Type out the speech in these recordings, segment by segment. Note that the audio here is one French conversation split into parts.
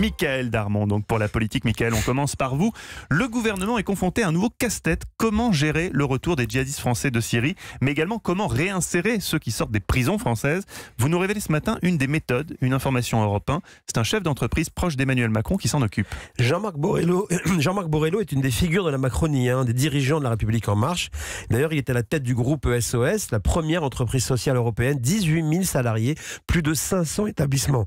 Michael Darmon, donc pour la politique. Michael, on commence par vous. Le gouvernement est confronté à un nouveau casse-tête. Comment gérer le retour des djihadistes français de Syrie, mais également comment réinsérer ceux qui sortent des prisons françaises? Vous nous révélez ce matin une des méthodes, une information Europe 1. C'est un chef d'entreprise proche d'Emmanuel Macron qui s'en occupe. Jean-Marc Borrello est une des figures de la Macronie, des dirigeants de la République En Marche. D'ailleurs, il est à la tête du groupe SOS, la première entreprise sociale européenne, 18 000 salariés, plus de 500 établissements.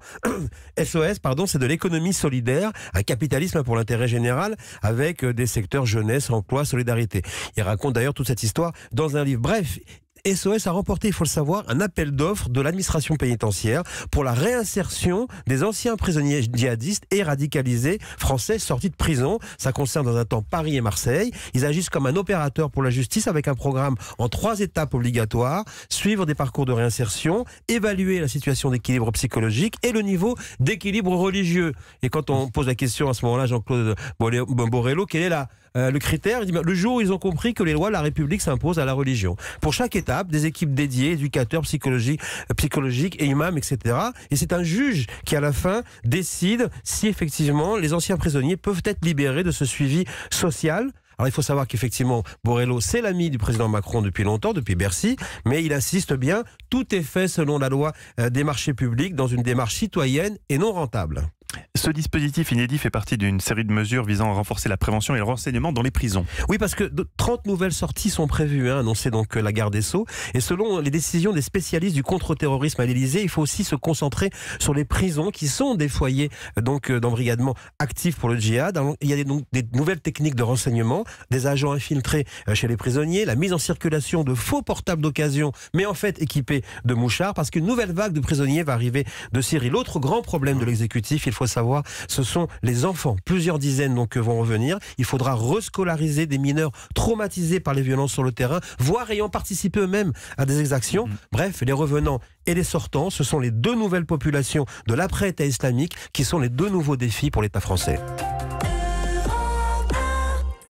SOS, c'est de l'économie solidaire, un capitalisme pour l'intérêt général, avec des secteurs jeunesse, emploi, solidarité. Il raconte d'ailleurs toute cette histoire dans un livre. Bref, SOS a remporté, il faut le savoir, un appel d'offres de l'administration pénitentiaire pour la réinsertion des anciens prisonniers djihadistes et radicalisés français sortis de prison. Ça concerne dans un temps Paris et Marseille. Ils agissent comme un opérateur pour la justice avec un programme en 3 étapes obligatoires: suivre des parcours de réinsertion, évaluer la situation d'équilibre psychologique et le niveau d'équilibre religieux. Et quand on pose la question à ce moment-là, Jean-Claude Borrello, quel est le critère? Il dit, le jour où ils ont compris que les lois de la République s'imposent à la religion. Pour chaque étape, des équipes dédiées, éducateurs psychologiques et imams, etc. Et c'est un juge qui, à la fin, décide si effectivement les anciens prisonniers peuvent être libérés de ce suivi social. Alors il faut savoir qu'effectivement, Borrello, c'est l'ami du président Macron depuis longtemps, depuis Bercy, mais il insiste bien, tout est fait selon la loi des marchés publics, dans une démarche citoyenne et non rentable. Ce dispositif inédit fait partie d'une série de mesures visant à renforcer la prévention et le renseignement dans les prisons. Oui, parce que 30 nouvelles sorties sont prévues, annoncée donc la garde des Sceaux. Et selon les décisions des spécialistes du contre-terrorisme à l'Élysée, il faut aussi se concentrer sur les prisons qui sont des foyers d'embrigadement actifs pour le djihad. Alors, il y a des nouvelles techniques de renseignement, des agents infiltrés chez les prisonniers, la mise en circulation de faux portables d'occasion, mais en fait équipés de mouchards, parce qu'une nouvelle vague de prisonniers va arriver de Syrie. L'autre grand problème de l'exécutif, il faut savoir, ce sont les enfants. Plusieurs dizaines donc vont revenir. Il faudra rescolariser des mineurs traumatisés par les violences sur le terrain, voire ayant participé eux-mêmes à des exactions. Bref, les revenants et les sortants, ce sont les 2 nouvelles populations de l'après-État islamique qui sont les 2 nouveaux défis pour l'État français.